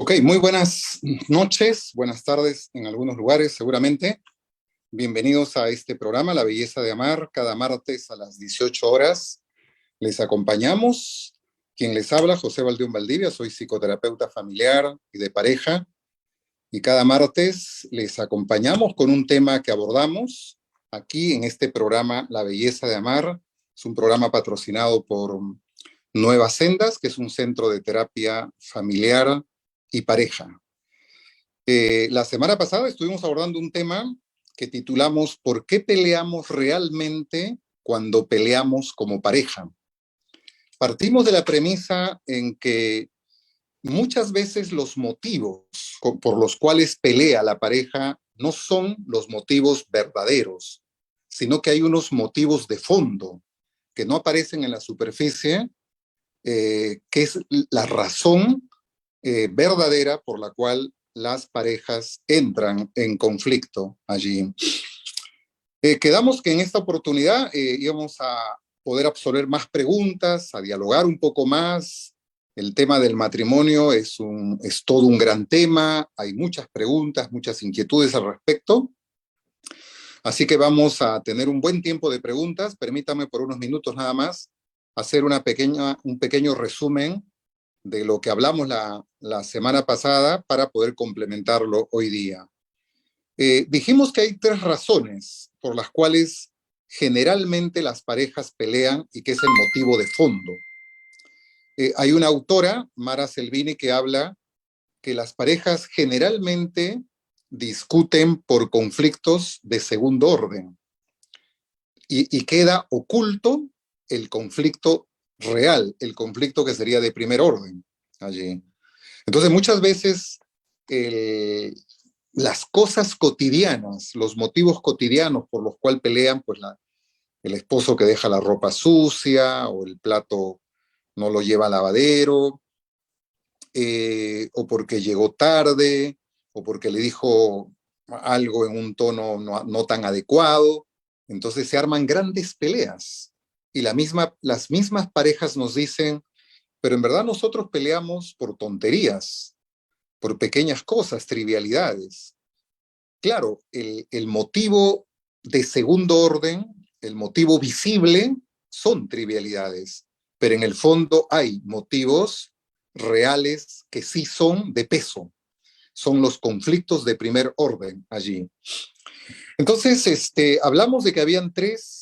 Ok, muy buenas noches, buenas tardes en algunos lugares seguramente. Bienvenidos a este programa, La Belleza de Amar, cada martes a las 18 horas. Les acompañamos. Quien les habla, José Valdeón Valdivia, soy psicoterapeuta familiar y de pareja. Y cada martes les acompañamos con un tema que abordamos aquí en este programa, La Belleza de Amar. Es un programa patrocinado por Nuevas Sendas, que es un centro de terapia familiar y pareja. La semana pasada estuvimos abordando un tema que titulamos ¿Por qué peleamos realmente cuando peleamos como pareja? Partimos de la premisa en que muchas veces los motivos por los cuales pelea la pareja no son los motivos verdaderos, sino que hay unos motivos de fondo que no aparecen en la superficie, que es la razón verdadera por la cual las parejas entran en conflicto allí. Quedamos que en esta oportunidad íbamos a poder absorber más preguntas, a dialogar un poco más. El tema del matrimonio es todo un gran tema, hay muchas preguntas, muchas inquietudes al respecto. Así que vamos a tener un buen tiempo de preguntas. Permítame por unos minutos nada más hacer un pequeño resumen de lo que hablamos la semana pasada para poder complementarlo hoy día. Dijimos que hay tres razones por las cuales generalmente las parejas pelean y que es el motivo de fondo. Hay una autora, Mara Selvini, que habla que las parejas generalmente discuten por conflictos de segundo orden y queda oculto el conflicto real, el conflicto que sería de primer orden allí. Entonces, muchas veces las cosas cotidianas, los motivos cotidianos por los cuales pelean, pues el esposo que deja la ropa sucia o el plato no lo lleva al lavadero, o porque llegó tarde, o porque le dijo algo en un tono no tan adecuado. Entonces se arman grandes peleas. Y las mismas parejas nos dicen, pero en verdad nosotros peleamos por tonterías, por pequeñas cosas, trivialidades. Claro, el motivo de segundo orden, el motivo visible, son trivialidades, pero en el fondo hay motivos reales que sí son de peso, son los conflictos de primer orden allí. Entonces, hablamos de que habían tres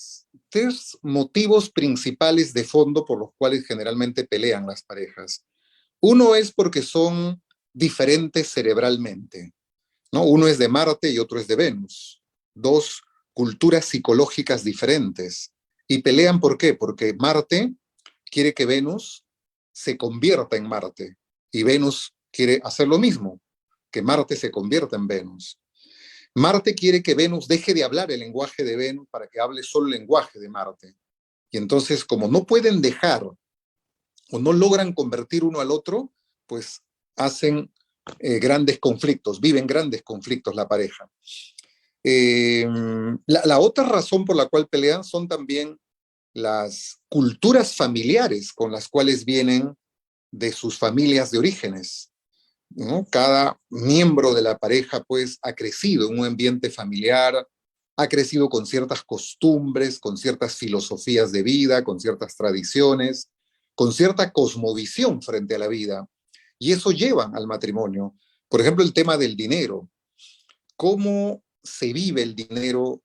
motivos principales de fondo por los cuales generalmente pelean las parejas. Uno es porque son diferentes cerebralmente, ¿no? Uno es de Marte y otro es de Venus. Dos culturas psicológicas diferentes. Y pelean ¿por qué? Porque Marte quiere que Venus se convierta en Marte y Venus quiere hacer lo mismo, que Marte se convierta en Venus. Marte quiere que Venus deje de hablar el lenguaje de Venus para que hable solo el lenguaje de Marte. Y entonces, como no pueden dejar o no logran convertir uno al otro, pues hacen grandes conflictos, viven grandes conflictos la pareja. La otra razón por la cual pelean son también las culturas familiares con las cuales vienen de sus familias de orígenes, ¿no? Cada miembro de la pareja pues ha crecido en un ambiente familiar, ha crecido con ciertas costumbres, con ciertas filosofías de vida, con ciertas tradiciones, con cierta cosmovisión frente a la vida. Y eso lleva al matrimonio. Por ejemplo, el tema del dinero. ¿Cómo se vive el dinero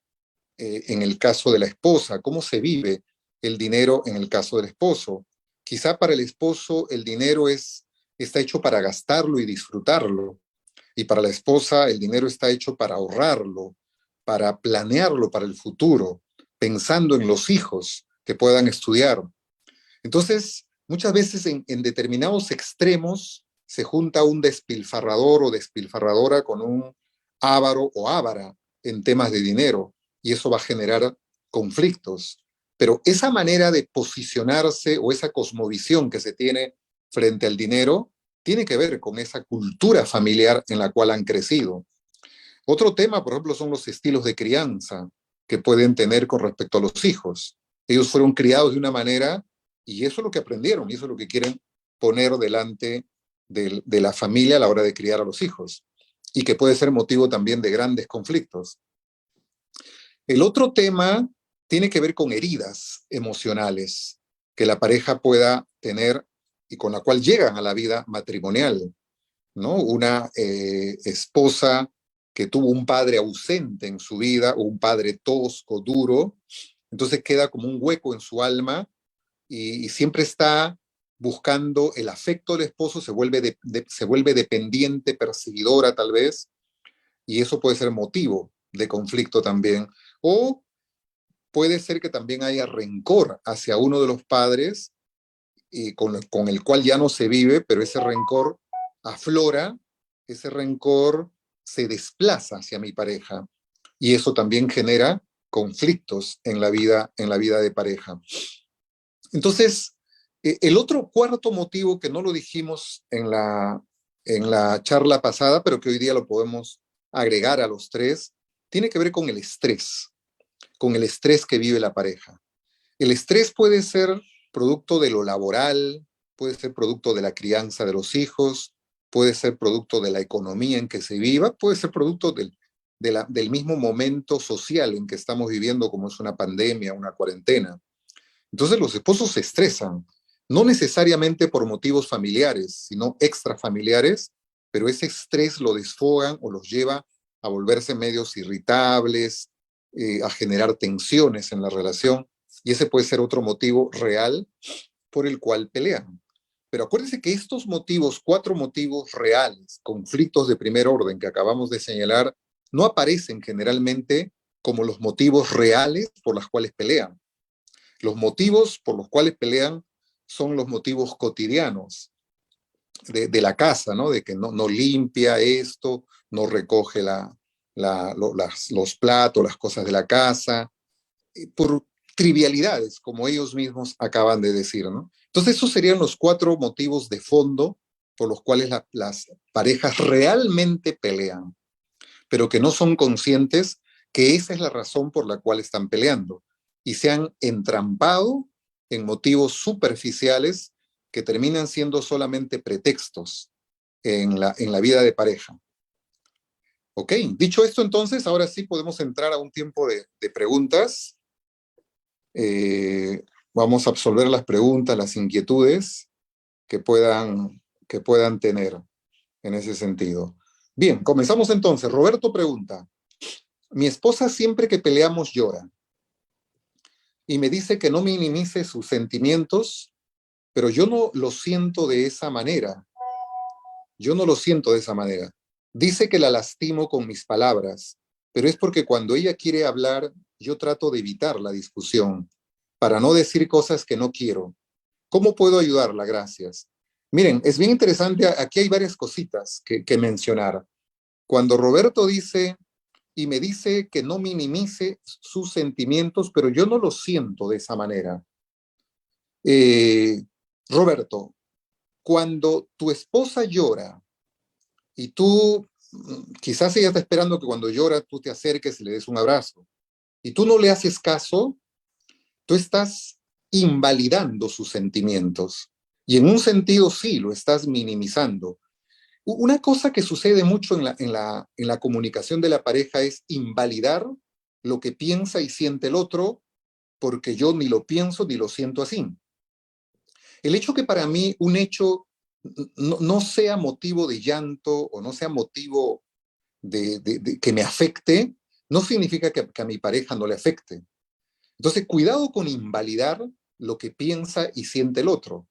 en el caso de la esposa? ¿Cómo se vive el dinero en el caso del esposo? Quizá para el esposo el dinero está hecho para gastarlo y disfrutarlo. Y para la esposa el dinero está hecho para ahorrarlo, para planearlo para el futuro, pensando en los hijos que puedan estudiar. Entonces, muchas veces en determinados extremos se junta un despilfarrador o despilfarradora con un avaro o avara en temas de dinero y eso va a generar conflictos. Pero esa manera de posicionarse o esa cosmovisión que se tiene frente al dinero tiene que ver con esa cultura familiar en la cual han crecido. Otro tema, por ejemplo, son los estilos de crianza que pueden tener con respecto a los hijos. Ellos fueron criados de una manera y eso es lo que aprendieron y eso es lo que quieren poner delante de la familia a la hora de criar a los hijos, y que puede ser motivo también de grandes conflictos. El otro tema tiene que ver con heridas emocionales que la pareja pueda tener y con la cual llegan a la vida matrimonial, ¿no? Una esposa que tuvo un padre ausente en su vida, o un padre tosco, duro, entonces queda como un hueco en su alma y siempre está buscando el afecto del esposo, se vuelve dependiente, perseguidora tal vez, y eso puede ser motivo de conflicto también. O puede ser que también haya rencor hacia uno de los padres y con el cual ya no se vive, pero ese rencor aflora, ese rencor se desplaza hacia mi pareja y eso también genera conflictos en la vida de pareja. Entonces, el otro cuarto motivo que no lo dijimos en la charla pasada, pero que hoy día lo podemos agregar a los tres, tiene que ver con el estrés que vive la pareja. El estrés puede ser producto de lo laboral, puede ser producto de la crianza de los hijos, puede ser producto de la economía en que se viva, puede ser producto del mismo momento social en que estamos viviendo, como es una pandemia, una cuarentena. Entonces los esposos se estresan, no necesariamente por motivos familiares, sino extrafamiliares, pero ese estrés lo desfogan o los lleva a volverse medios irritables, a generar tensiones en la relación, y ese puede ser otro motivo real por el cual pelean. Pero acuérdense que estos motivos, cuatro motivos reales, conflictos de primer orden que acabamos de señalar, no aparecen generalmente como los motivos reales por los cuales pelean. Los motivos por los cuales pelean son los motivos cotidianos de la casa, ¿no? De que no limpia esto, no recoge los platos, las cosas de la casa, por trivialidades, como ellos mismos acaban de decir, ¿no? Entonces, esos serían los cuatro motivos de fondo por los cuales las parejas realmente pelean, pero que no son conscientes que esa es la razón por la cual están peleando y se han entrampado en motivos superficiales que terminan siendo solamente pretextos en la vida de pareja. Ok, dicho esto entonces, ahora sí podemos entrar a un tiempo de preguntas. Vamos a absolver las preguntas, las inquietudes que puedan tener en ese sentido. Bien, comenzamos entonces. Roberto pregunta, mi esposa siempre que peleamos llora y me dice que no minimice sus sentimientos, pero yo no lo siento de esa manera. Yo no lo siento de esa manera. Dice que la lastimo con mis palabras, pero es porque cuando ella quiere hablar, yo trato de evitar la discusión para no decir cosas que no quiero. ¿Cómo puedo ayudarla? Gracias. Miren, es bien interesante, aquí hay varias cositas que mencionar. Cuando Roberto dice y me dice que no minimice sus sentimientos, pero yo no lo siento de esa manera. Roberto, cuando tu esposa llora y tú, quizás ella está esperando que cuando llora tú te acerques y le des un abrazo, y tú no le haces caso, tú estás invalidando sus sentimientos. Y en un sentido sí, lo estás minimizando. Una cosa que sucede mucho en la comunicación de la pareja es invalidar lo que piensa y siente el otro, porque yo ni lo pienso ni lo siento así. El hecho que para mí un hecho no sea motivo de llanto o no sea motivo de que me afecte, no significa que a mi pareja no le afecte. Entonces, cuidado con invalidar lo que piensa y siente el otro.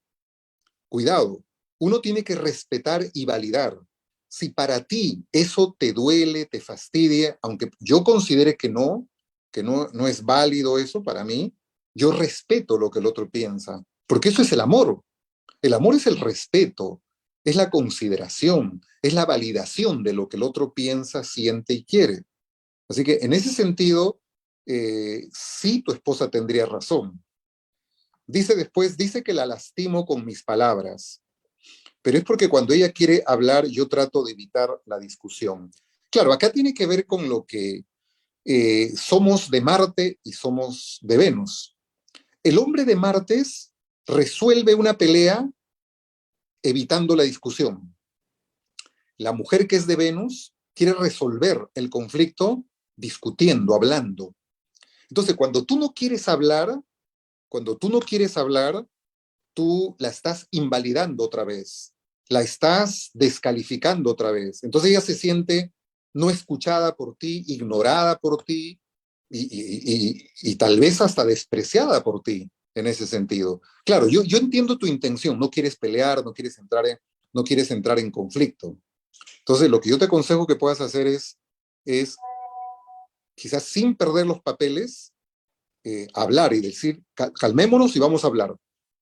Cuidado, uno tiene que respetar y validar. Si para ti eso te duele, te fastidia, aunque yo considere no es válido eso para mí, yo respeto lo que el otro piensa, porque eso es el amor. El amor es el respeto, es la consideración, es la validación de lo que el otro piensa, siente y quiere. Así que en ese sentido, sí tu esposa tendría razón. Dice después, dice que la lastimo con mis palabras, pero es porque cuando ella quiere hablar yo trato de evitar la discusión. Claro, acá tiene que ver con lo que somos de Marte y somos de Venus. El hombre de Martes resuelve una pelea evitando la discusión. La mujer que es de Venus quiere resolver el conflicto discutiendo, hablando. Entonces, cuando tú no quieres hablar, tú la estás invalidando otra vez, la estás descalificando otra vez. Entonces ella se siente no escuchada por ti, ignorada por ti y tal vez hasta despreciada por ti en ese sentido. Claro, yo entiendo tu intención, no quieres pelear, no quieres entrar en conflicto. Entonces lo que yo te aconsejo que puedas hacer es quizás sin perder los papeles, hablar y decir, calmémonos y vamos a hablar.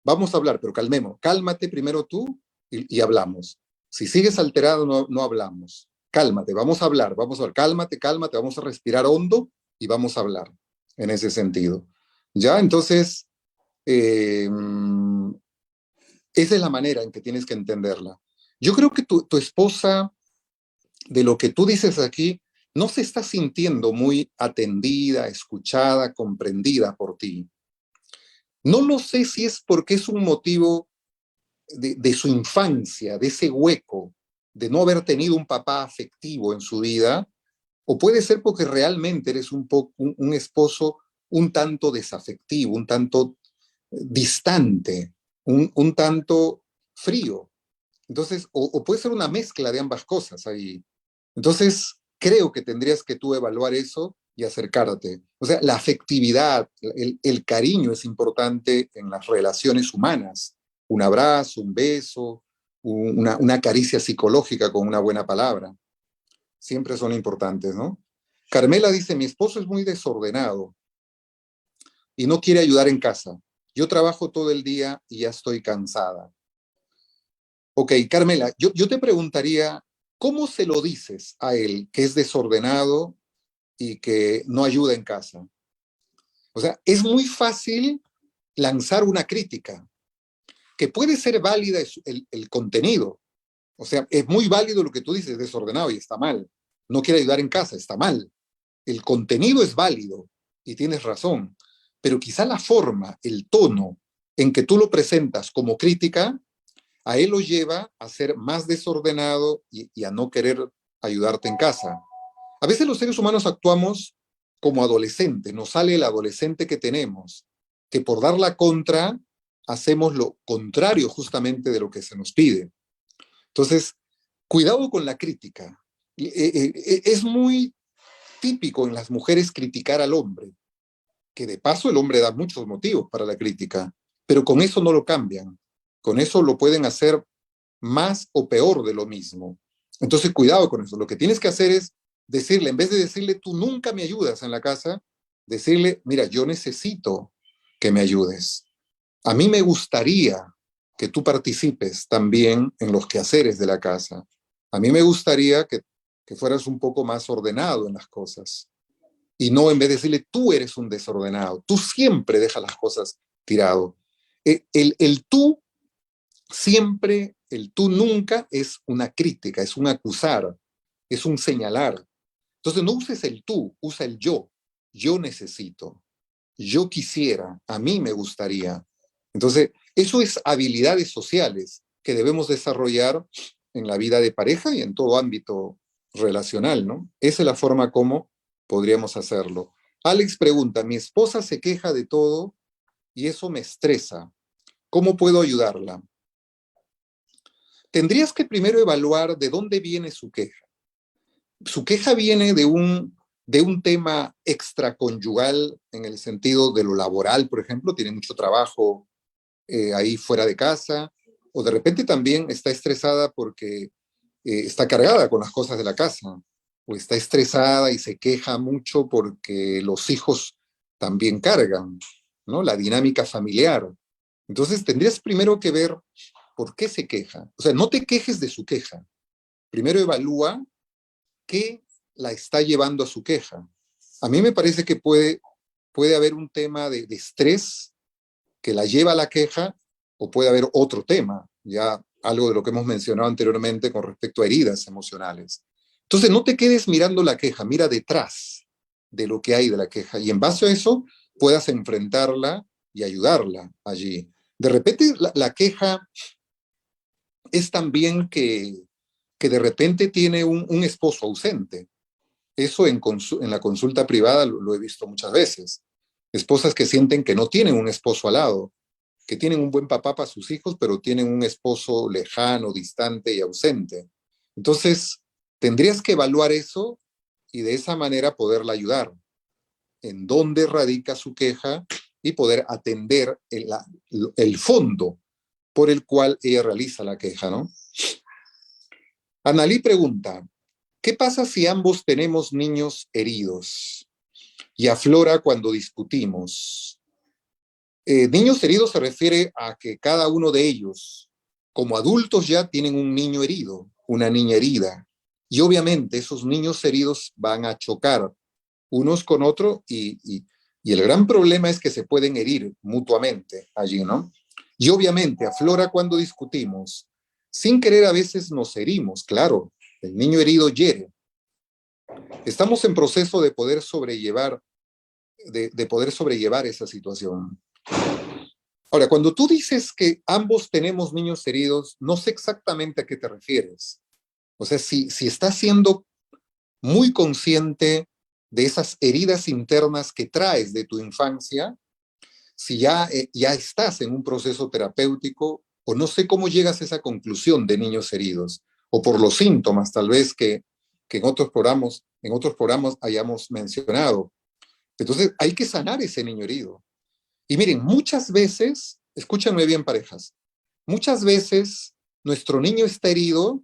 Vamos a hablar, pero calmémonos. Cálmate primero tú y hablamos. Si sigues alterado, no hablamos. Cálmate, vamos a hablar. Cálmate, cálmate, vamos a respirar hondo y vamos a hablar en ese sentido. ¿Ya? Entonces, esa es la manera en que tienes que entenderla. Yo creo que tu esposa, de lo que tú dices aquí, no se está sintiendo muy atendida, escuchada, comprendida por ti. No lo sé si es porque es un motivo de su infancia, de ese hueco, de no haber tenido un papá afectivo en su vida, o puede ser porque realmente eres un esposo un tanto desafectivo, un tanto distante, un tanto frío. Entonces, o puede ser una mezcla de ambas cosas ahí. Entonces, creo que tendrías que tú evaluar eso y acercarte. O sea, la afectividad, el cariño es importante en las relaciones humanas. Un abrazo, un beso, una caricia psicológica con una buena palabra. Siempre son importantes, ¿no? Carmela dice, mi esposo es muy desordenado y no quiere ayudar en casa. Yo trabajo todo el día y ya estoy cansada. Ok, Carmela, yo te preguntaría, ¿cómo se lo dices a él que es desordenado y que no ayuda en casa? O sea, es muy fácil lanzar una crítica, que puede ser válida el contenido. O sea, es muy válido lo que tú dices, desordenado y está mal. No quiere ayudar en casa, está mal. El contenido es válido y tienes razón, pero quizá la forma, el tono en que tú lo presentas como crítica, a él lo lleva a ser más desordenado y a no querer ayudarte en casa. A veces los seres humanos actuamos como adolescentes, nos sale el adolescente que tenemos, que por dar la contra hacemos lo contrario justamente de lo que se nos pide. Entonces, cuidado con la crítica. Es muy típico en las mujeres criticar al hombre, que de paso el hombre da muchos motivos para la crítica, pero con eso no lo cambian. Con eso lo pueden hacer más o peor de lo mismo. Entonces, cuidado con eso. Lo que tienes que hacer es decirle, en vez de decirle, tú nunca me ayudas en la casa, decirle, mira, yo necesito que me ayudes. A mí me gustaría que tú participes también en los quehaceres de la casa. A mí me gustaría que fueras un poco más ordenado en las cosas. Y no en vez de decirle, tú eres un desordenado, tú siempre dejas las cosas tirado. El tú siempre, el tú nunca es una crítica, es un acusar, es un señalar. Entonces no uses el tú, usa el yo. Yo necesito, yo quisiera, a mí me gustaría. Entonces, eso es habilidades sociales que debemos desarrollar en la vida de pareja y en todo ámbito relacional, ¿no? Esa es la forma como podríamos hacerlo. Alex pregunta, mi esposa se queja de todo y eso me estresa. ¿Cómo puedo ayudarla? Tendrías que primero evaluar de dónde viene su queja. Su queja viene de un tema extraconyugal en el sentido de lo laboral, por ejemplo, tiene mucho trabajo ahí fuera de casa, o de repente también está estresada porque está cargada con las cosas de la casa, o está estresada y se queja mucho porque los hijos también cargan, ¿no? La dinámica familiar. Entonces tendrías primero que ver por qué se queja. O sea, no te quejes de su queja. Primero evalúa qué la está llevando a su queja. A mí me parece que puede haber un tema de estrés que la lleva a la queja, o puede haber otro tema, ya algo de lo que hemos mencionado anteriormente con respecto a heridas emocionales. Entonces, no te quedes mirando la queja, mira detrás de lo que hay de la queja y en base a eso puedas enfrentarla y ayudarla allí. De repente la queja es también que de repente tiene un esposo ausente. Eso en la consulta privada lo he visto muchas veces. Esposas que sienten que no tienen un esposo al lado, que tienen un buen papá para sus hijos, pero tienen un esposo lejano, distante y ausente. Entonces, tendrías que evaluar eso y de esa manera poderla ayudar. En dónde radica su queja y poder atender el fondo por el cual ella realiza la queja, ¿no? Analí pregunta, ¿qué pasa si ambos tenemos niños heridos? Y aflora cuando discutimos. Niños heridos se refiere a que cada uno de ellos, como adultos ya, tienen un niño herido, una niña herida. Y obviamente esos niños heridos van a chocar unos con otros y el gran problema es que se pueden herir mutuamente allí, ¿no? Y obviamente aflora cuando discutimos. Sin querer a veces nos herimos, claro, el niño herido hiere. Estamos en proceso de poder sobrellevar, de poder sobrellevar esa situación. Ahora, cuando tú dices que ambos tenemos niños heridos, no sé exactamente a qué te refieres. O sea, si estás siendo muy consciente de esas heridas internas que traes de tu infancia, si ya estás en un proceso terapéutico, o no sé cómo llegas a esa conclusión de niños heridos, o por los síntomas tal vez que en otros programas hayamos mencionado. Entonces hay que sanar ese niño herido. Y miren, muchas veces, escúchenme bien parejas, muchas veces nuestro niño está herido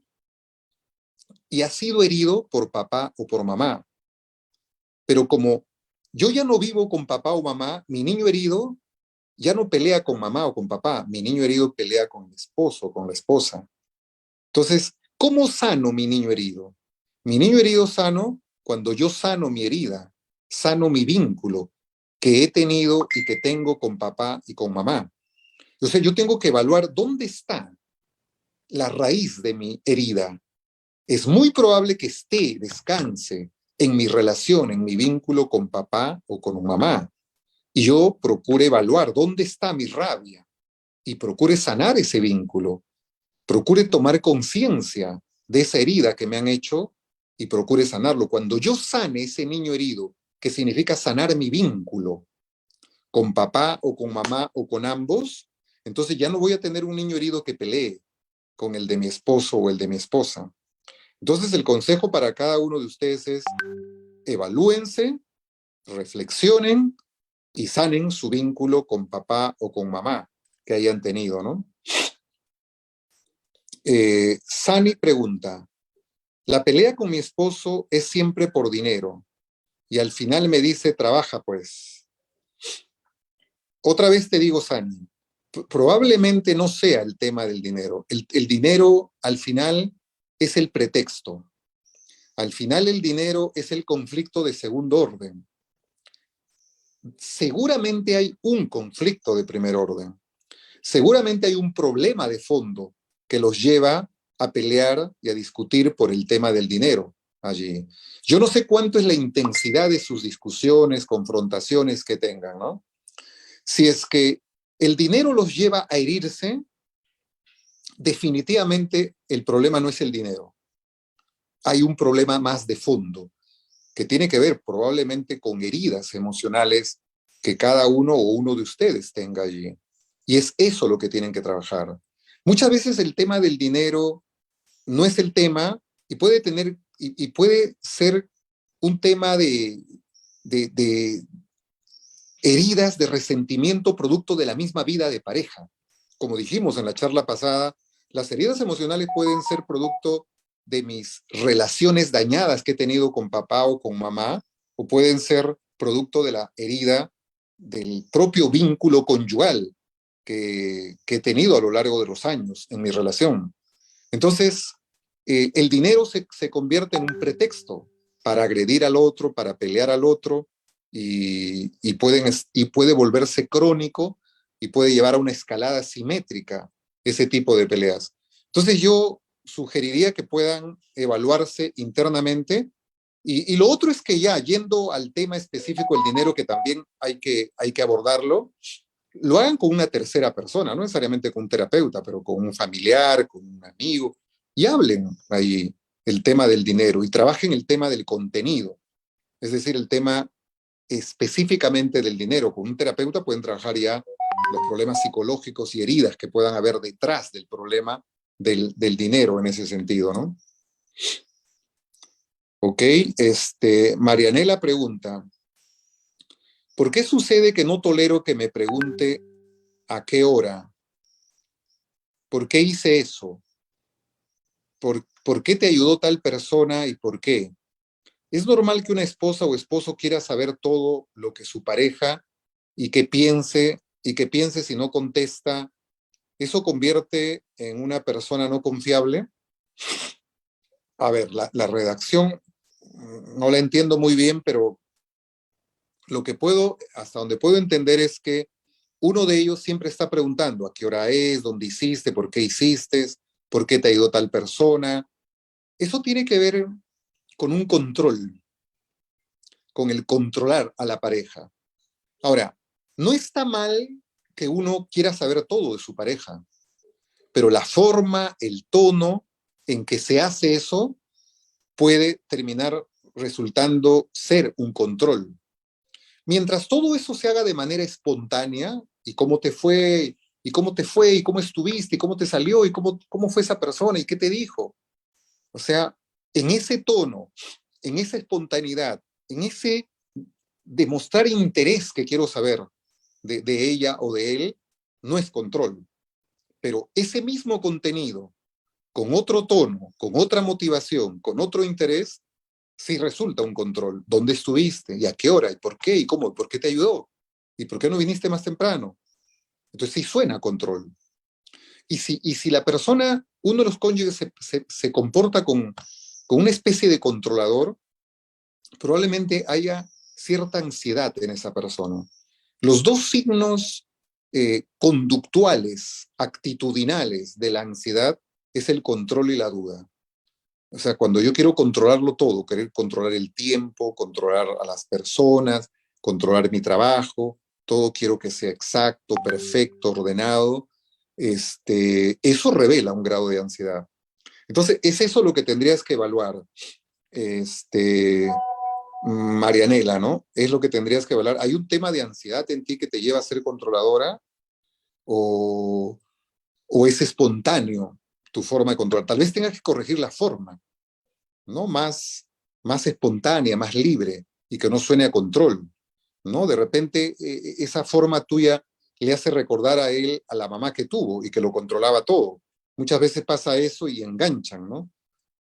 y ha sido herido por papá o por mamá. Pero como yo ya no vivo con papá o mamá, mi niño herido ya no pelea con mamá o con papá, mi niño herido pelea con el esposo o con la esposa. Entonces, ¿cómo sano mi niño herido? Mi niño herido sano cuando yo sano mi herida, sano mi vínculo que he tenido y que tengo con papá y con mamá. Entonces, yo tengo que evaluar dónde está la raíz de mi herida. Es muy probable que descanse en mi relación, en mi vínculo con papá o con mamá. Y yo procure evaluar dónde está mi rabia y procure sanar ese vínculo. Procure tomar conciencia de esa herida que me han hecho y procure sanarlo. Cuando yo sane ese niño herido, que significa sanar mi vínculo con papá o con mamá o con ambos, entonces ya no voy a tener un niño herido que pelee con el de mi esposo o el de mi esposa. Entonces el consejo para cada uno de ustedes es evalúense, reflexionen y sanen su vínculo con papá o con mamá que hayan tenido, ¿no? Sani pregunta, la pelea con mi esposo es siempre por dinero y al final me dice, trabaja pues. Otra vez te digo, Sani, probablemente no sea el tema del dinero. El dinero al final es el pretexto. Al final el dinero es el conflicto de segundo orden. Seguramente hay un conflicto de primer orden. Seguramente hay un problema de fondo que los lleva a pelear y a discutir por el tema del dinero allí. Yo no sé cuánto es la intensidad de sus discusiones, confrontaciones que tengan, ¿no? Si es que el dinero los lleva a herirse, definitivamente el problema no es el dinero. Hay un problema más de fondo que tiene que ver probablemente con heridas emocionales que cada uno o uno de ustedes tenga allí. Y es eso lo que tienen que trabajar. Muchas veces el tema del dinero no es el tema y puede tener y puede ser un tema de heridas de resentimiento producto de la misma vida de pareja. Como dijimos en la charla pasada, las heridas emocionales pueden ser producto de mis relaciones dañadas que he tenido con papá o con mamá, o pueden ser producto de la herida del propio vínculo conyugal que he tenido a lo largo de los años en mi relación. Entonces, el dinero se convierte en un pretexto para agredir al otro, para pelear al otro, y puede volverse crónico y puede llevar a una escalada simétrica ese tipo de peleas. Entonces yo sugeriría que puedan evaluarse internamente y lo otro es que ya yendo al tema específico del dinero, que también hay que abordarlo, lo hagan con una tercera persona, no necesariamente con un terapeuta, pero con un familiar, con un amigo, y hablen ahí el tema del dinero y trabajen el tema del contenido, es decir, el tema específicamente del dinero. Con un terapeuta pueden trabajar ya los problemas psicológicos y heridas que puedan haber detrás del problema del dinero en ese sentido, ¿no? Ok, Marianela pregunta, ¿por qué sucede que no tolero que me pregunte a qué hora? ¿Por qué hice eso? ¿Por qué te ayudó tal persona y por qué? ¿Es normal que una esposa o esposo quiera saber todo lo que su pareja y que piense si no contesta, eso convierte en una persona no confiable? A ver, la redacción no la entiendo muy bien, pero lo que puedo, hasta donde puedo entender es que uno de ellos siempre está preguntando a qué hora es, dónde hiciste, por qué te ayudó tal persona. Eso tiene que ver con un control, con el controlar a la pareja. Ahora, no está mal que uno quiera saber todo de su pareja, pero la forma, el tono en que se hace eso puede terminar resultando ser un control. Mientras todo eso se haga de manera espontánea, y cómo te fue, y cómo te fue, y cómo estuviste, y cómo te salió, y cómo fue esa persona, y qué te dijo. O sea, en ese tono, en esa espontaneidad, en ese demostrar interés que quiero saber de ella o de él, no es control. Pero ese mismo contenido, con otro tono, con otra motivación, con otro interés, sí resulta un control. ¿Dónde estuviste? ¿Y a qué hora? ¿Y por qué? ¿Y cómo? ¿Por qué te ayudó? ¿Y por qué no viniste más temprano? Entonces sí suena a control. Y si la persona, uno de los cónyuges se comporta con una especie de controlador, probablemente haya cierta ansiedad en esa persona. Los dos signos conductuales, actitudinales de la ansiedad es el control y la duda. O sea, cuando yo quiero controlarlo todo, querer controlar el tiempo, controlar a las personas, controlar mi trabajo, todo quiero que sea exacto, perfecto, ordenado, eso revela un grado de ansiedad. Entonces, es eso lo que tendrías que evaluar, este, Marianela, ¿no? Es lo que tendrías que evaluar. ¿Hay un tema de ansiedad en ti que te lleva a ser controladora o, o es espontáneo tu forma de controlar? Tal vez tengas que corregir la forma, ¿no? Más espontánea, más libre y que no suene a control, ¿no? De repente esa forma tuya le hace recordar a él a la mamá que tuvo y que lo controlaba todo. Muchas veces pasa eso y enganchan, ¿no?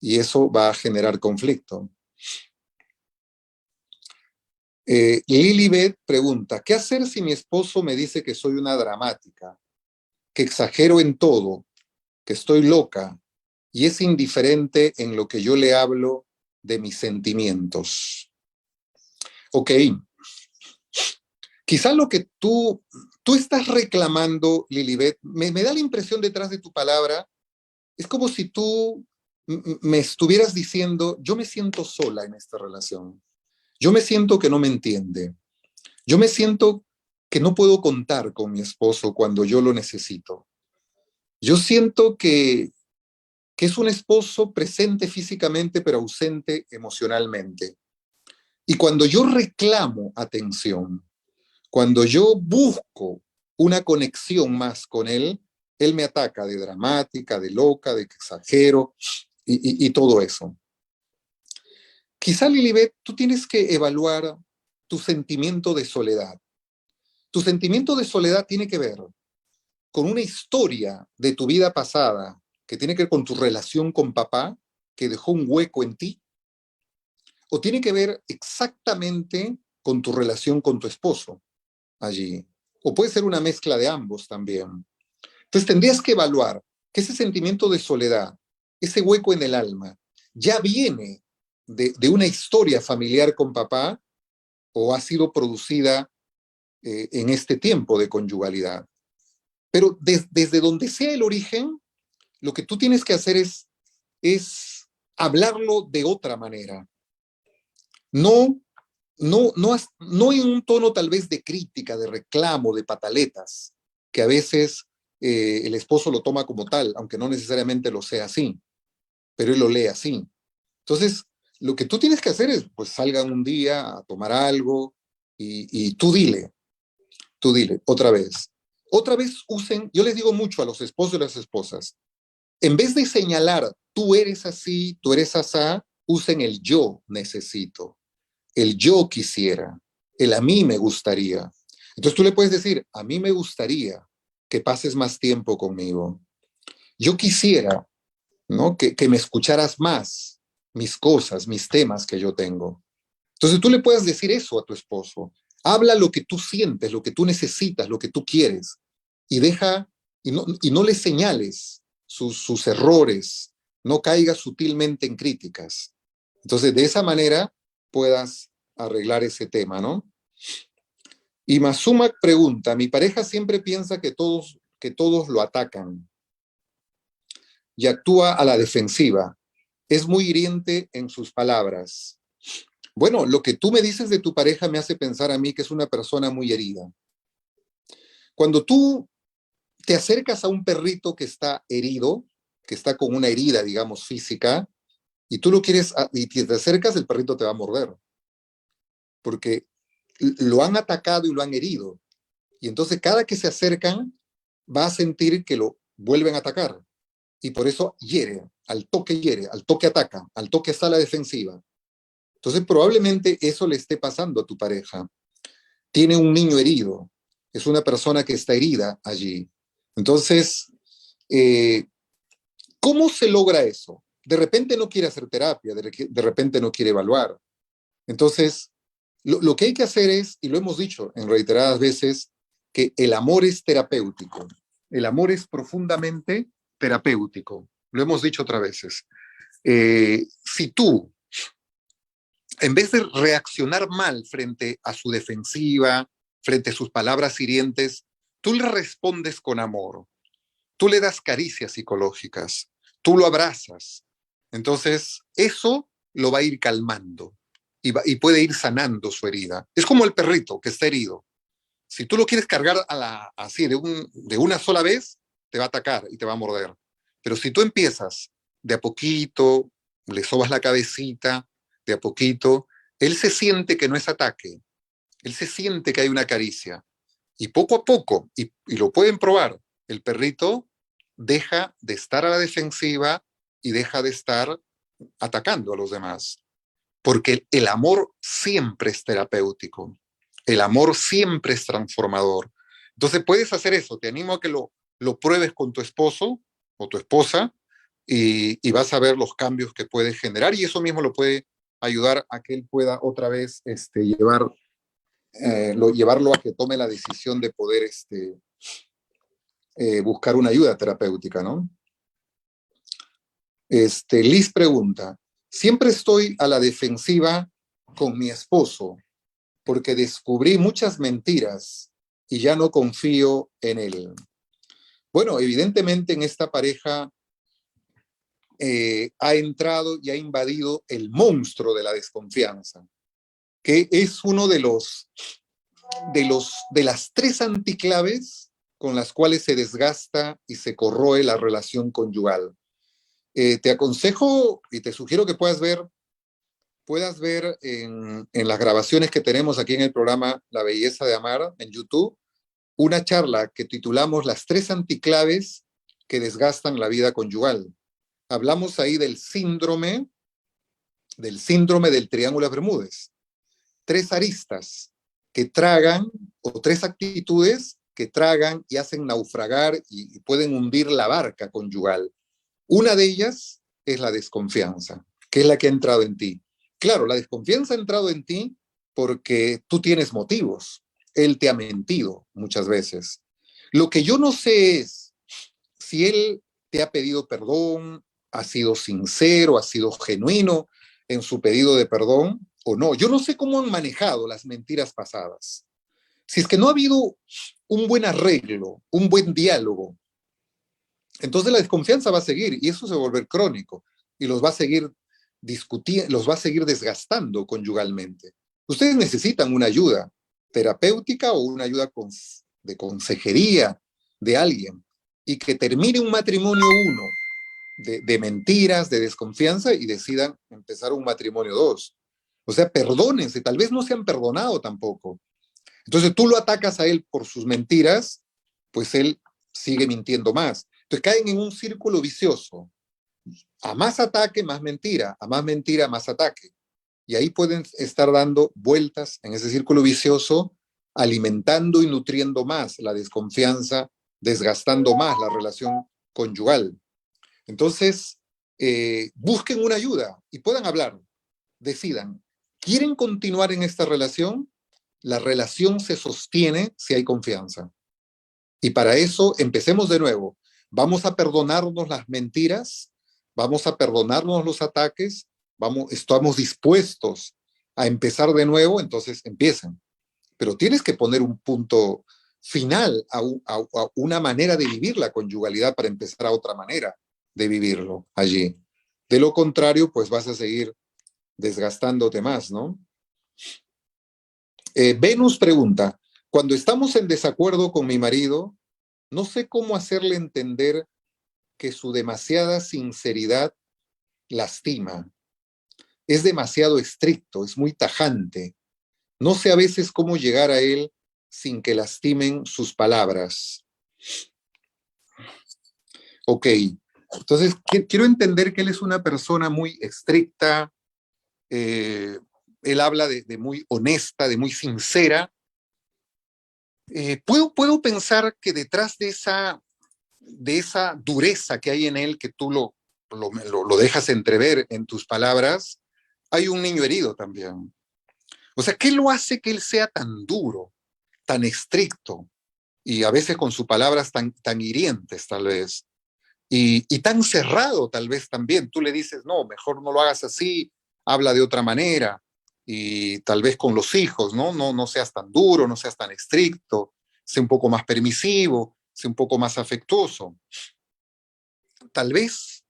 Y eso va a generar conflicto. Lilibet pregunta, ¿qué hacer si mi esposo me dice que soy una dramática, que exagero en todo, que estoy loca y es indiferente en lo que yo le hablo de mis sentimientos? Ok, quizá lo que tú estás reclamando, Lilibet, me da la impresión detrás de tu palabra, es como si tú me estuvieras diciendo, yo me siento sola en esta relación, yo me siento que no me entiende, yo me siento que no puedo contar con mi esposo cuando yo lo necesito. Yo siento que es un esposo presente físicamente pero ausente emocionalmente. Y cuando yo reclamo atención, cuando yo busco una conexión más con él me ataca de dramática, de loca, de que exagero y todo eso. Quizá, Lilibet, tú tienes que evaluar tu sentimiento de soledad. Tu sentimiento de soledad tiene que ver con una historia de tu vida pasada que tiene que ver con tu relación con papá, que dejó un hueco en ti, o tiene que ver exactamente con tu relación con tu esposo allí. O puede ser una mezcla de ambos también. Entonces tendrías que evaluar que ese sentimiento de soledad, ese hueco en el alma, ya viene de una historia familiar con papá o ha sido producida en este tiempo de conyugalidad. Pero desde donde sea el origen, lo que tú tienes que hacer es hablarlo de otra manera. No no en un tono tal vez de crítica, de reclamo, de pataletas, que a veces el esposo lo toma como tal, aunque no necesariamente lo sea así, pero él lo lee así. Entonces, lo que tú tienes que hacer es, pues salgan un día a tomar algo y tú dile, otra vez. Otra vez usen, yo les digo mucho a los esposos y las esposas, en vez de señalar, tú eres así, tú eres asá, usen el yo necesito, el yo quisiera, el a mí me gustaría. Entonces tú le puedes decir, a mí me gustaría que pases más tiempo conmigo. Yo quisiera, ¿no? Que me escucharas más, mis cosas, mis temas que yo tengo. Entonces tú le puedes decir eso a tu esposo. Habla lo que tú sientes, lo que tú necesitas, lo que tú quieres. Y deja, y no le señales sus errores, no caigas sutilmente en críticas. Entonces, de esa manera puedas arreglar ese tema, ¿no? Y Masumak pregunta, mi pareja siempre piensa que todos lo atacan y actúa a la defensiva. Es muy hiriente en sus palabras. Bueno, lo que tú me dices de tu pareja me hace pensar a mí que es una persona muy herida. Cuando tú te acercas a un perrito que está herido, que está con una herida, digamos, física, y tú lo quieres, y te acercas, el perrito te va a morder, porque lo han atacado y lo han herido. Y entonces cada que se acercan, va a sentir que lo vuelven a atacar. Y por eso hiere, al toque ataca, al toque está a la defensiva. Entonces probablemente eso le esté pasando a tu pareja. Tiene un niño herido, es una persona que está herida allí. Entonces, eh, ¿cómo se logra eso? De repente no quiere hacer terapia, de repente no quiere evaluar. Entonces, lo que hay que hacer es, y lo hemos dicho en reiteradas veces, que el amor es terapéutico. El amor es profundamente terapéutico. Lo hemos dicho otras veces. Si tú, en vez de reaccionar mal frente a su defensiva, frente a sus palabras hirientes, tú le respondes con amor, tú le das caricias psicológicas, tú lo abrazas. Entonces, eso lo va a ir calmando y puede ir sanando su herida. Es como el perrito que está herido. Si tú lo quieres cargar así de una sola vez, te va a atacar y te va a morder. Pero si tú empiezas de a poquito, le sobas la cabecita, de a poquito, él se siente que no es ataque, él se siente que hay una caricia. Y poco a poco, y lo pueden probar, el perrito deja de estar a la defensiva y deja de estar atacando a los demás. Porque el amor siempre es terapéutico. El amor siempre es transformador. Entonces puedes hacer eso. Te animo a que lo pruebes con tu esposo o tu esposa y vas a ver los cambios que puedes generar y eso mismo lo puede ayudar a que él pueda otra vez llevarlo a que tome la decisión de poder buscar una ayuda terapéutica, ¿no? Liz pregunta, siempre estoy a la defensiva con mi esposo porque descubrí muchas mentiras y ya no confío en él. Bueno, evidentemente en esta pareja ha entrado y ha invadido el monstruo de la desconfianza, que es uno de las tres anticlaves con las cuales se desgasta y se corroe la relación conyugal. Te aconsejo y te sugiero que puedas ver en las grabaciones que tenemos aquí en el programa La Belleza de Amar en YouTube, una charla que titulamos Las tres anticlaves que desgastan la vida conyugal. Hablamos ahí del síndrome del Triángulo de Bermúdez. Tres aristas que tragan, o tres actitudes que tragan y hacen naufragar y pueden hundir la barca conyugal. Una de ellas es la desconfianza, que es la que ha entrado en ti. Claro, la desconfianza ha entrado en ti porque tú tienes motivos. Él te ha mentido muchas veces. Lo que yo no sé es si él te ha pedido perdón, ha sido sincero, ha sido genuino en su pedido de perdón o no. Yo no sé cómo han manejado las mentiras pasadas. Si es que no ha habido un buen arreglo, un buen diálogo, entonces la desconfianza va a seguir y eso se va a volver crónico y los va a seguir discutiendo, los va a seguir desgastando conyugalmente. Ustedes necesitan una ayuda terapéutica o una ayuda de consejería de alguien, y que termine un matrimonio uno de mentiras, de desconfianza, y decidan empezar un matrimonio dos. O sea, perdónense, tal vez no se han perdonado tampoco. Entonces tú lo atacas a él por sus mentiras, pues él sigue mintiendo más. Entonces caen en un círculo vicioso. A más ataque, más mentira. A más mentira, más ataque. Y ahí pueden estar dando vueltas en ese círculo vicioso, alimentando y nutriendo más la desconfianza, desgastando más la relación conyugal. Entonces, busquen una ayuda y puedan hablar, decidan, ¿quieren continuar en esta relación? La relación se sostiene si hay confianza. Y para eso, empecemos de nuevo. Vamos a perdonarnos las mentiras, vamos a perdonarnos los ataques, estamos dispuestos a empezar de nuevo, entonces empiecen. Pero tienes que poner un punto final a una manera de vivir la conyugalidad para empezar a otra manera de vivirlo allí. De lo contrario, pues vas a seguir desgastándote más, ¿no? Venus pregunta, cuando estamos en desacuerdo con mi marido, no sé cómo hacerle entender que su demasiada sinceridad lastima. Es demasiado estricto, es muy tajante. No sé a veces cómo llegar a él sin que lastimen sus palabras. Ok, entonces quiero entender que él es una persona muy estricta, él habla de muy honesta, de muy sincera. Puedo pensar que detrás de esa dureza que hay en él, que tú lo dejas entrever en tus palabras, hay un niño herido también. O sea, ¿qué lo hace que él sea tan duro, tan estricto, y a veces con sus palabras tan hirientes tal vez, y tan cerrado tal vez también? Tú le dices, no, mejor no lo hagas así, habla de otra manera, y tal vez con los hijos, ¿no? No seas tan duro, no seas tan estricto, sé un poco más permisivo, sé un poco más afectuoso. Tal vez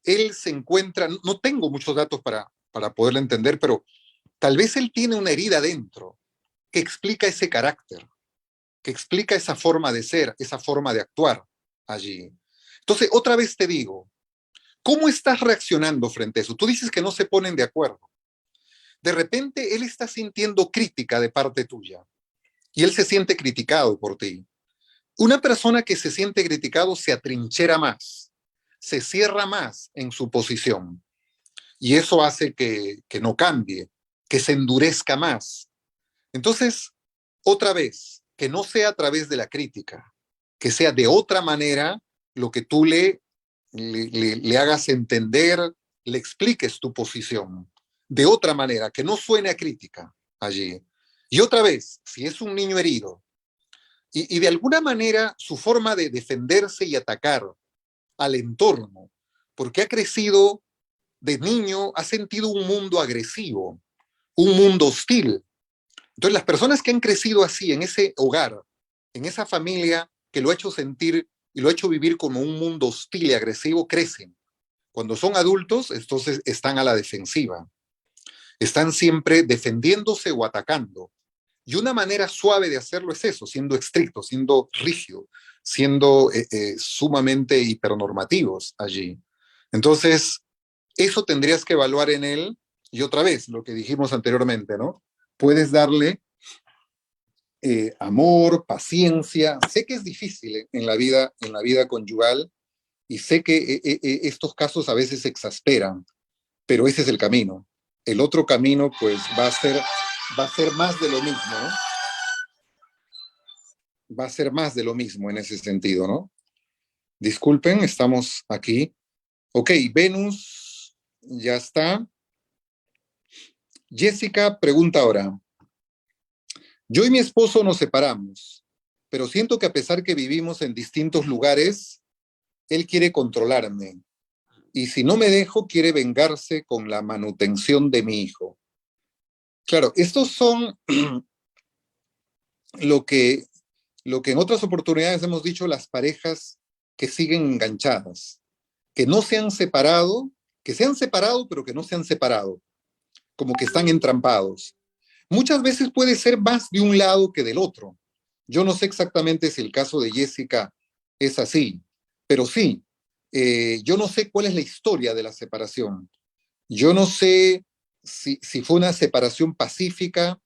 él se encuentra, no tengo muchos datos para poderlo entender, pero tal vez él tiene una herida dentro que explica ese carácter, que explica esa forma de ser, esa forma de actuar allí. Entonces, otra vez te digo, ¿cómo estás reaccionando frente a eso? Tú dices que no se ponen de acuerdo. De repente, él está sintiendo crítica de parte tuya y él se siente criticado por ti. Una persona que se siente criticado se atrinchera más, se cierra más en su posición, y eso hace que no cambie, que se endurezca más. Entonces, otra vez, que no sea a través de la crítica, que sea de otra manera lo que tú le hagas entender, le expliques tu posición, de otra manera, que no suene a crítica allí. Y otra vez, si es un niño herido, y de alguna manera su forma de defenderse y atacar al entorno, porque ha crecido de niño, ha sentido un mundo agresivo, un mundo hostil. Entonces, las personas que han crecido así, en ese hogar, en esa familia que lo ha hecho sentir y lo ha hecho vivir como un mundo hostil y agresivo, crecen. Cuando son adultos, entonces están a la defensiva. Están siempre defendiéndose o atacando. Y una manera suave de hacerlo es eso, siendo estricto, siendo rígido, siendo sumamente hipernormativos allí. Entonces, eso tendrías que evaluar en él. Y otra vez, lo que dijimos anteriormente, ¿no? Puedes darle amor, paciencia. Sé que es difícil en la vida conyugal, y sé que estos casos a veces se exasperan, pero ese es el camino. El otro camino, pues, va a ser más de lo mismo, ¿no? Va a ser más de lo mismo en ese sentido, ¿no? Disculpen, estamos aquí. Ok, Venus, ya está. Jessica pregunta ahora, yo y mi esposo nos separamos, pero siento que a pesar que vivimos en distintos lugares, él quiere controlarme, y si no me dejo, quiere vengarse con la manutención de mi hijo. Claro, estos son lo que, lo que en otras oportunidades hemos dicho, las parejas que siguen enganchadas, que no se han separado, que se han separado, pero que no se han separado, como que están entrampados. muchas veces puede ser más de un lado que del otro. Yo no sé exactamente si el caso de Jessica es así, pero sí, yo no sé cuál es la historia de la separación. Yo no sé si fue una separación pacífica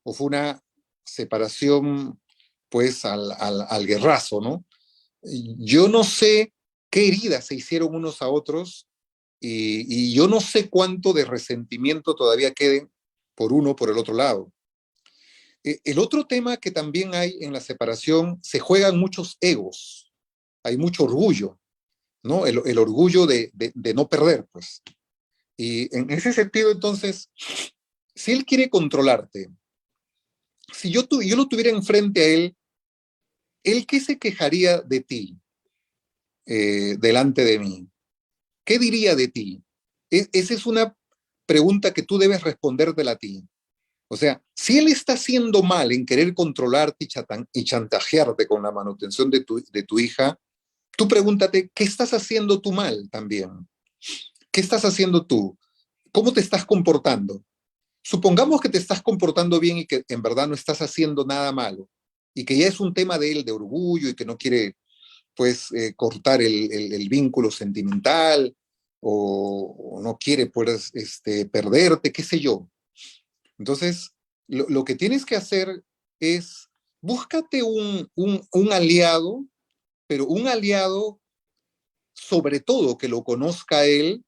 o fue una separación, pues, al guerrazo, ¿no? Yo no sé qué heridas se hicieron unos a otros y yo no sé cuánto de resentimiento todavía queden por uno o por el otro lado. El otro tema que también hay en la separación, se juegan muchos egos, hay mucho orgullo, ¿no? El orgullo de no perder, pues. Y en ese sentido, entonces, si él quiere controlarte, si yo lo tuviera enfrente a él qué se quejaría de ti delante de mí? ¿Qué diría de ti? Esa es una pregunta que tú debes respondértela a ti. O sea, si él está haciendo mal en querer controlarte y chantajearte con la manutención de tu hija, tú pregúntate, ¿qué estás haciendo tú mal también? ¿Qué estás haciendo tú? ¿Cómo te estás comportando? Supongamos que te estás comportando bien y que en verdad no estás haciendo nada malo y que ya es un tema de él, de orgullo y que no quiere, pues, cortar el vínculo sentimental o no quiere, pues, perderte, qué sé yo. Entonces, lo que tienes que hacer es búscate un aliado, pero un aliado sobre todo que lo conozca él,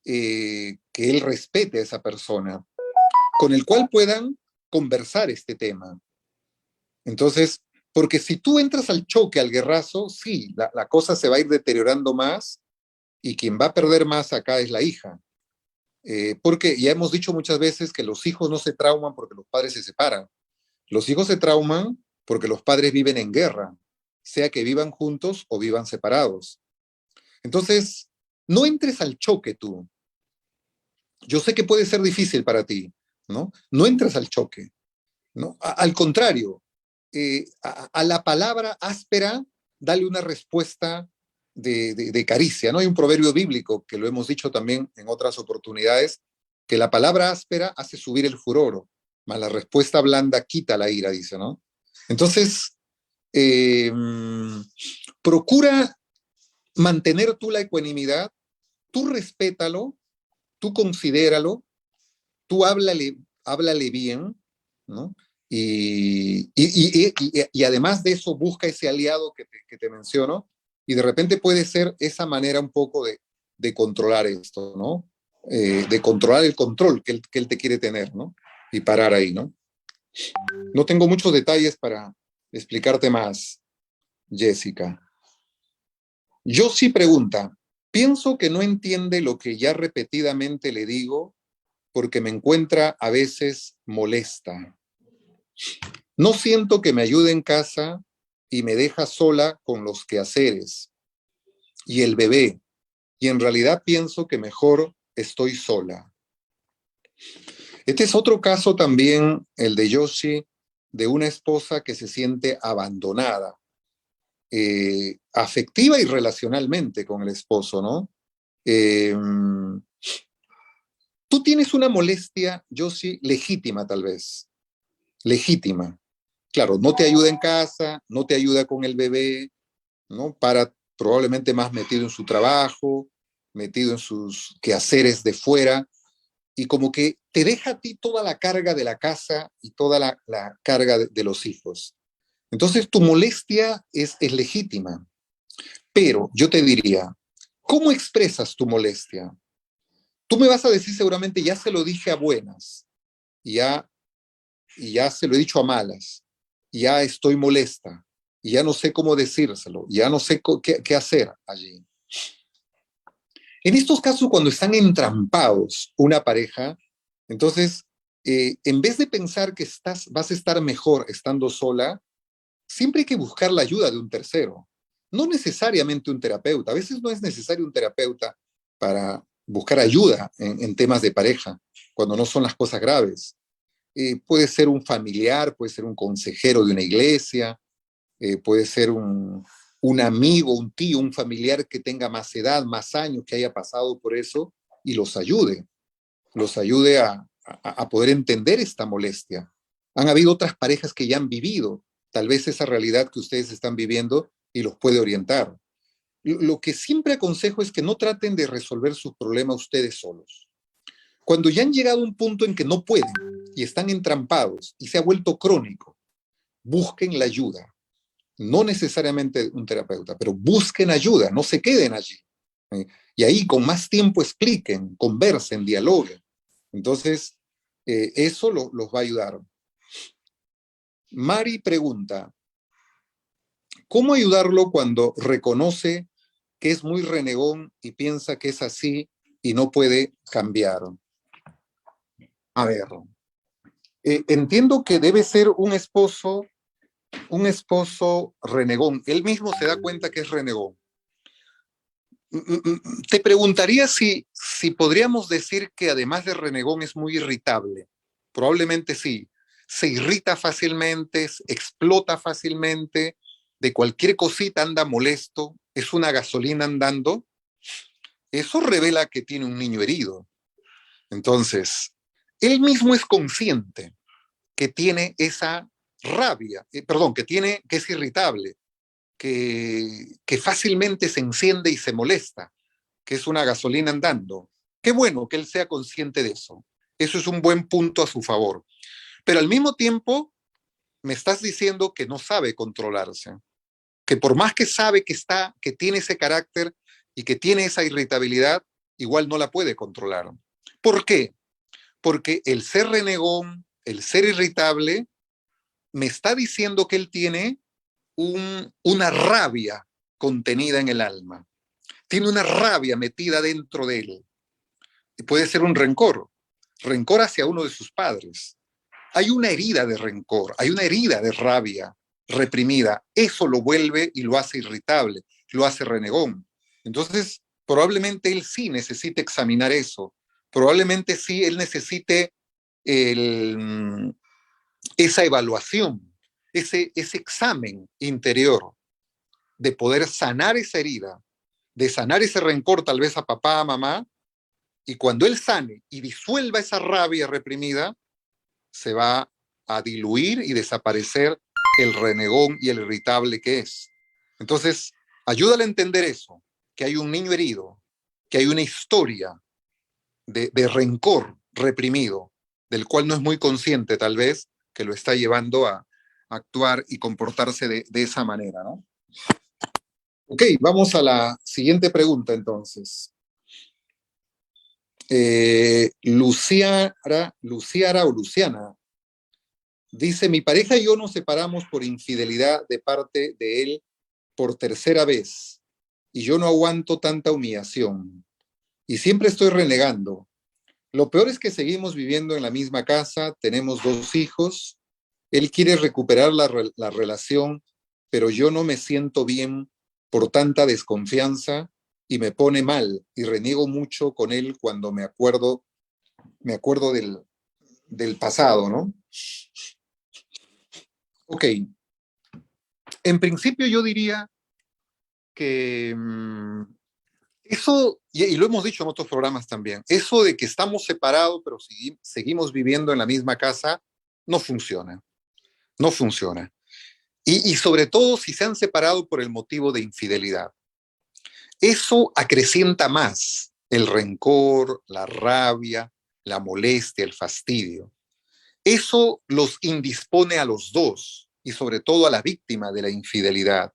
que él respete a esa persona, con el cual puedan conversar este tema. Entonces, porque si tú entras al choque, al guerrazo, sí, la cosa se va a ir deteriorando más y quien va a perder más acá es la hija. Porque ya hemos dicho muchas veces que los hijos no se trauman porque los padres se separan. Los hijos se trauman porque los padres viven en guerra, sea que vivan juntos o vivan separados. Entonces, no entres al choque tú. Yo sé que puede ser difícil para ti, ¿no? No entres al choque, ¿no? Al contrario, a la palabra áspera, dale una respuesta de caricia, ¿no? Hay un proverbio bíblico que lo hemos dicho también en otras oportunidades, que la palabra áspera hace subir el furor, mas la respuesta blanda quita la ira, dice, ¿no? Entonces, eh, procura mantener tú la ecuanimidad, tú respétalo, tú considéralo, tú háblale bien, ¿no? Y además de eso, busca ese aliado que te menciono, y de repente puede ser esa manera un poco de controlar esto, ¿no? De controlar el control que él te quiere tener, ¿no? Y parar ahí, ¿no? No tengo muchos detalles para explicarte más, Jessica. Yo sí pregunta, pienso que no entiende lo que ya repetidamente le digo porque me encuentra a veces molesta. No siento que me ayude en casa y me deja sola con los quehaceres y el bebé, y en realidad pienso que mejor estoy sola. Este es otro caso también, el de Yoshi, de una esposa que se siente abandonada, afectiva y relacionalmente con el esposo, ¿no? Eh, Tú tienes una molestia, Yoshi, legítima tal vez, legítima. Claro, no te ayuda en casa, no te ayuda con el bebé, ¿no? Para probablemente más metido en su trabajo, metido en sus quehaceres de fuera, y como que te deja a ti toda la carga de la casa y toda la carga de los hijos. Entonces tu molestia es legítima, pero yo te diría, ¿cómo expresas tu molestia? Tú me vas a decir seguramente, ya se lo dije a buenas, y ya se lo he dicho a malas, y ya estoy molesta, y ya no sé cómo decírselo, ya no sé qué hacer allí. En estos casos, cuando están entrampados una pareja, entonces, en vez de pensar que vas a estar mejor estando sola, siempre hay que buscar la ayuda de un tercero. No necesariamente un terapeuta. A veces no es necesario un terapeuta para buscar ayuda en temas de pareja, cuando no son las cosas graves. Puede ser un familiar, puede ser un consejero de una iglesia, puede ser un amigo, un tío, un familiar que tenga más edad, más años, que haya pasado por eso y los ayude a poder entender esta molestia. Han habido otras parejas que ya han vivido tal vez esa realidad que ustedes están viviendo y los puede orientar. Lo que siempre aconsejo es que no traten de resolver sus problemas ustedes solos. Cuando ya han llegado a un punto en que no pueden y están entrampados y se ha vuelto crónico, busquen la ayuda. No necesariamente un terapeuta, pero busquen ayuda, no se queden allí. Y ahí con más tiempo expliquen, conversen, dialoguen. Entonces, eso los va a ayudar. Mari pregunta, ¿cómo ayudarlo cuando reconoce que es muy renegón y piensa que es así y no puede cambiar? A ver, entiendo que debe ser un esposo renegón. Él mismo se da cuenta que es renegón. Te preguntaría si podríamos decir que además de renegón es muy irritable. Probablemente sí. Se irrita fácilmente, explota fácilmente, de cualquier cosita anda molesto, es una gasolina andando. Eso revela que tiene un niño herido. Entonces, él mismo es consciente que tiene esa rabia, que es irritable, que fácilmente se enciende y se molesta, que es una gasolina andando. Qué bueno que él sea consciente de eso. Eso es un buen punto a su favor. Pero al mismo tiempo, me estás diciendo que no sabe controlarse, que por más que sabe que tiene ese carácter y que tiene esa irritabilidad, igual no la puede controlar. ¿Por qué? Porque el ser renegón, el ser irritable, me está diciendo que él tiene una rabia contenida en el alma. Tiene una rabia metida dentro de él. Y puede ser un rencor hacia uno de sus padres. Hay una herida de rencor, hay una herida de rabia reprimida. Eso lo vuelve y lo hace irritable, lo hace renegón. Entonces, probablemente él sí necesite examinar eso. Probablemente sí él necesite esa evaluación, ese examen interior de poder sanar esa herida, de sanar ese rencor tal vez a papá, a mamá, y cuando él sane y disuelva esa rabia reprimida, se va a diluir y desaparecer el renegón y el irritable que es. Entonces, ayúdale a entender eso, que hay un niño herido, que hay una historia de rencor reprimido, del cual no es muy consciente tal vez, que lo está llevando a actuar y comportarse de esa manera, ¿no? Ok, vamos a la siguiente pregunta entonces. Luciara o Luciana dice, mi pareja y yo nos separamos por infidelidad de parte de él por tercera vez y yo no aguanto tanta humillación y siempre estoy renegando. Lo peor es que seguimos viviendo en la misma casa, tenemos 2 hijos, él quiere recuperar la relación, pero yo no me siento bien por tanta desconfianza y me pone mal y reniego mucho con él cuando me acuerdo del pasado, ¿no? Ok, en principio yo diría que eso, y lo hemos dicho en otros programas también, eso de que estamos separados pero seguimos viviendo en la misma casa, no funciona, no funciona. Y sobre todo si se han separado por el motivo de infidelidad. Eso acrecienta más el rencor, la rabia, la molestia, el fastidio. Eso los indispone a los dos y sobre todo a la víctima de la infidelidad.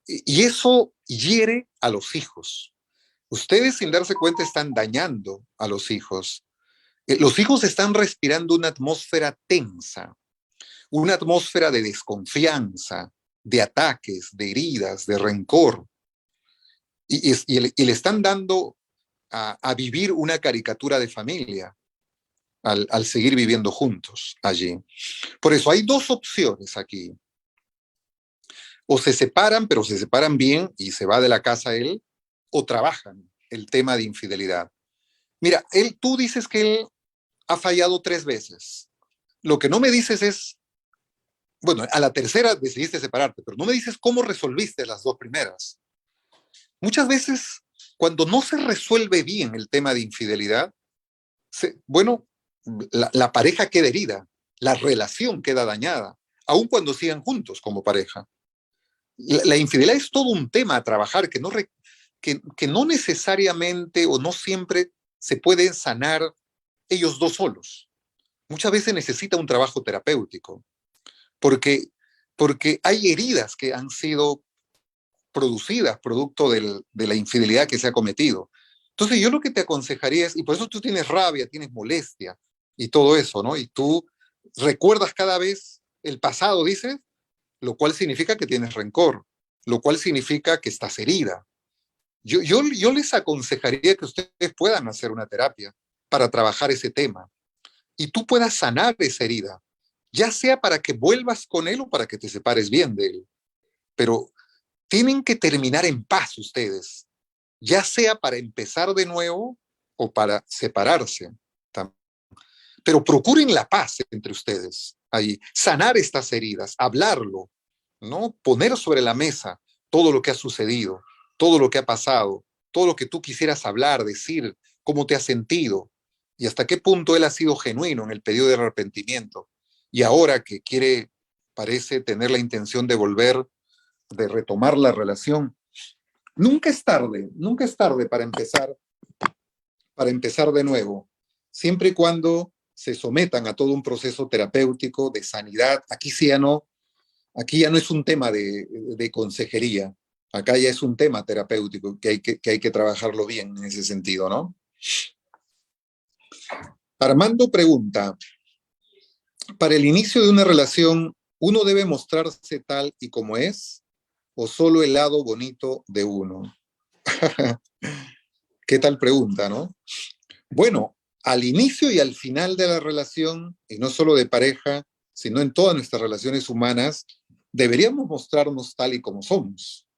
Y eso hiere a los hijos. Ustedes sin darse cuenta están dañando a los hijos. Los hijos están respirando una atmósfera tensa, una atmósfera de desconfianza, de ataques, de heridas, de rencor. Y le están dando a vivir una caricatura de familia al seguir viviendo juntos allí. Por eso hay 2 opciones aquí. O se separan, pero se separan bien y se va de la casa él, o trabajan el tema de infidelidad. Mira, tú dices que él ha fallado 3 veces. Lo que no me dices es, bueno, a la tercera decidiste separarte, pero no me dices cómo resolviste las 2 primeras. Muchas veces, cuando no se resuelve bien el tema de infidelidad, bueno, la pareja queda herida, la relación queda dañada, aun cuando sigan juntos como pareja. La infidelidad es todo un tema a trabajar que no necesariamente o no siempre se puede sanar ellos dos solos. Muchas veces necesita un trabajo terapéutico, porque, porque hay heridas que han sido producidas producto de la infidelidad que se ha cometido. Entonces yo lo que te aconsejaría es, y por eso tú tienes rabia, tienes molestia y todo eso, ¿no? Y tú recuerdas cada vez el pasado, dices, lo cual significa que tienes rencor, lo cual significa que estás herida. Yo les aconsejaría que ustedes puedan hacer una terapia para trabajar ese tema y tú puedas sanar esa herida, ya sea para que vuelvas con él o para que te separes bien de él. Pero tienen que terminar en paz ustedes, ya sea para empezar de nuevo o para separarse. Pero procuren la paz entre ustedes, ahí, sanar estas heridas, hablarlo, ¿no? Poner sobre la mesa todo lo que ha sucedido, todo lo que ha pasado, todo lo que tú quisieras hablar, decir, cómo te has sentido y hasta qué punto él ha sido genuino en el pedido de arrepentimiento. Y ahora que quiere, parece tener la intención de volver, de retomar la relación, nunca es tarde para empezar de nuevo, siempre y cuando se sometan a todo un proceso terapéutico de sanidad. Aquí ya no es un tema de consejería, acá ya es un tema terapéutico que hay que trabajarlo bien en ese sentido, ¿no? Armando pregunta, ¿para el inicio de una relación uno debe mostrarse tal y como es o solo el lado bonito de uno? ¿Qué tal pregunta, no? Bueno, al inicio y al final de la relación, y no solo de pareja, sino en todas nuestras relaciones humanas, deberíamos mostrarnos tal y como somos.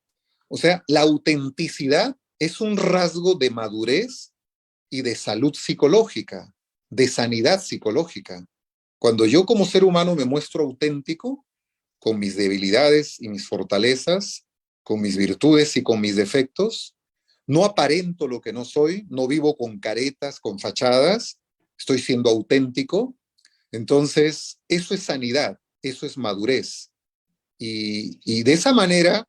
O sea, la autenticidad es un rasgo de madurez y de salud psicológica, de sanidad psicológica. Cuando yo como ser humano me muestro auténtico, con mis debilidades y mis fortalezas, con mis virtudes y con mis defectos, no aparento lo que no soy, no vivo con caretas, con fachadas, estoy siendo auténtico. Entonces, eso es sanidad, eso es madurez. Y de esa manera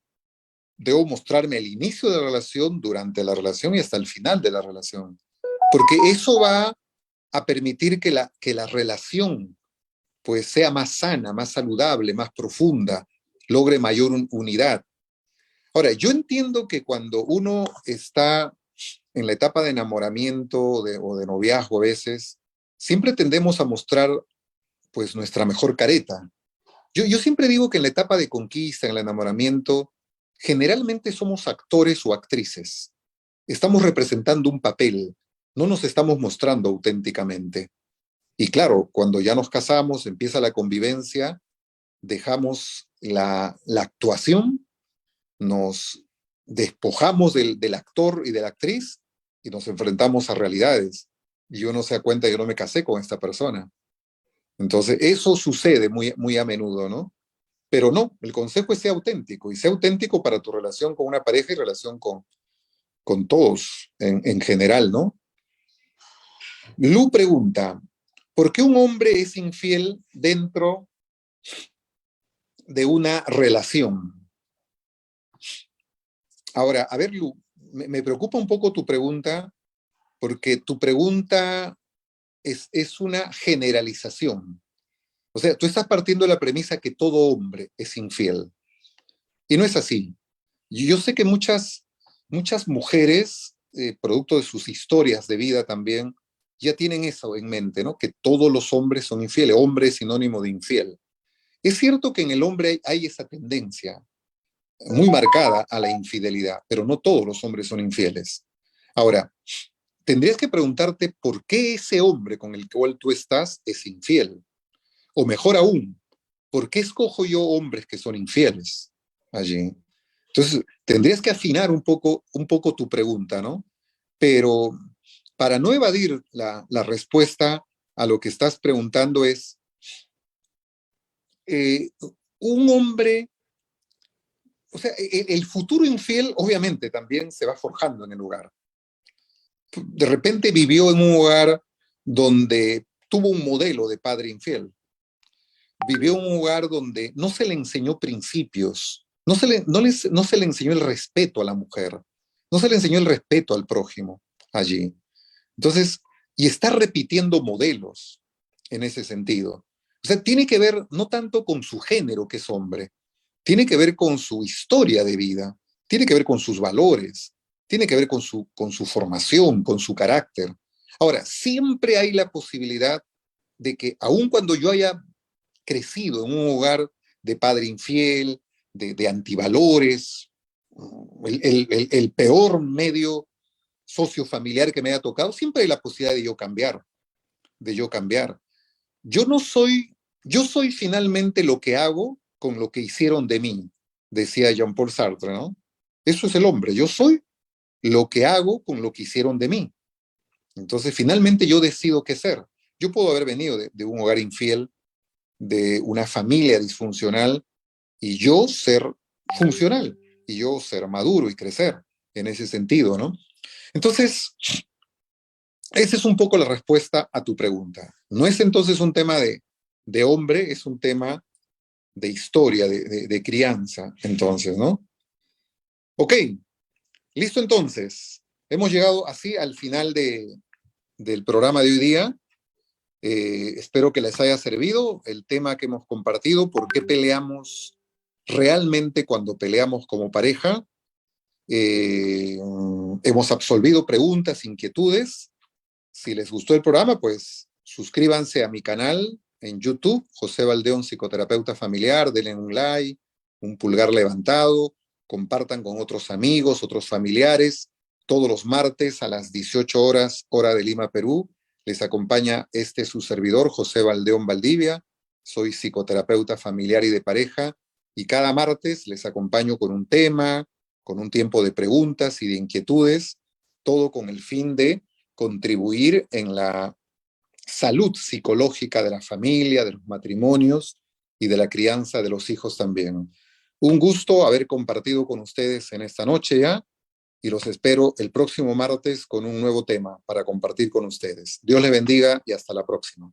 debo mostrarme al inicio de la relación, durante la relación y hasta el final de la relación. Porque eso va a permitir que la relación pues sea más sana, más saludable, más profunda, logre mayor unidad. Ahora, yo entiendo que cuando uno está en la etapa de enamoramiento o de noviazgo a veces, siempre tendemos a mostrar pues nuestra mejor careta. Yo siempre digo que en la etapa de conquista, en el enamoramiento, generalmente somos actores o actrices. Estamos representando un papel, no nos estamos mostrando auténticamente. Y claro, cuando ya nos casamos, empieza la convivencia, dejamos la actuación, nos despojamos del actor y de la actriz y nos enfrentamos a realidades. Y uno se da cuenta, yo no me casé con esta persona. Entonces, eso sucede muy a menudo, ¿no? Pero no, el consejo es ser auténtico y ser auténtico para tu relación con una pareja y relación con todos en general, ¿no? Lu pregunta, ¿por qué un hombre es infiel dentro de una relación? Ahora, a ver, Lu, me preocupa un poco tu pregunta porque tu pregunta es una generalización. O sea, tú estás partiendo de la premisa que todo hombre es infiel. Y no es así. Yo sé que muchas mujeres, producto de sus historias de vida también, ya tienen eso en mente, ¿no? Que todos los hombres son infieles. Hombre es sinónimo de infiel. Es cierto que en el hombre hay esa tendencia muy marcada a la infidelidad, pero no todos los hombres son infieles. Ahora, tendrías que preguntarte por qué ese hombre con el cual tú estás es infiel. O mejor aún, ¿por qué escojo yo hombres que son infieles allí? Entonces, tendrías que afinar un poco tu pregunta, ¿no? Pero para no evadir la respuesta a lo que estás preguntando es, eh, un hombre, o sea, el futuro infiel obviamente también se va forjando en el hogar. De repente vivió en un hogar donde tuvo un modelo de padre infiel. Vivió en un hogar donde no se le enseñó principios, no se le enseñó el respeto a la mujer, no se le enseñó el respeto al prójimo allí. Entonces, y está repitiendo modelos en ese sentido. O sea, tiene que ver no tanto con su género, que es hombre, tiene que ver con su historia de vida, tiene que ver con sus valores, tiene que ver con su formación, con su carácter. Ahora, siempre hay la posibilidad de que aun cuando yo haya crecido en un hogar de padre infiel, de antivalores, el peor medio sociofamiliar que me haya tocado, siempre hay la posibilidad de yo cambiar, de yo cambiar. Yo no soy, yo soy finalmente lo que hago con lo que hicieron de mí, decía Jean-Paul Sartre, ¿no? Eso es el hombre, yo soy lo que hago con lo que hicieron de mí. Entonces, finalmente yo decido qué ser. Yo puedo haber venido de un hogar infiel, de una familia disfuncional, y yo ser funcional, y yo ser maduro y crecer en ese sentido, ¿no? Entonces, esa es un poco la respuesta a tu pregunta. No es entonces un tema de hombre, es un tema de historia, de crianza, entonces, ¿no? Ok, listo entonces. Hemos llegado así al final del programa de hoy día. Espero que les haya servido el tema que hemos compartido, por qué peleamos realmente cuando peleamos como pareja. Hemos absolvido preguntas, inquietudes. Si les gustó el programa, pues suscríbanse a mi canal en YouTube, José Valdeón, psicoterapeuta familiar, denle un like, un pulgar levantado, compartan con otros amigos, otros familiares. Todos los martes a las 18 horas, hora de Lima, Perú, les acompaña su servidor, José Valdeón Valdivia. Soy psicoterapeuta familiar y de pareja, y cada martes les acompaño con un tema, con un tiempo de preguntas y de inquietudes, todo con el fin de contribuir en la salud psicológica de la familia, de los matrimonios y de la crianza de los hijos también. Un gusto haber compartido con ustedes en esta noche ya, y los espero el próximo martes con un nuevo tema para compartir con ustedes. Dios les bendiga y hasta la próxima.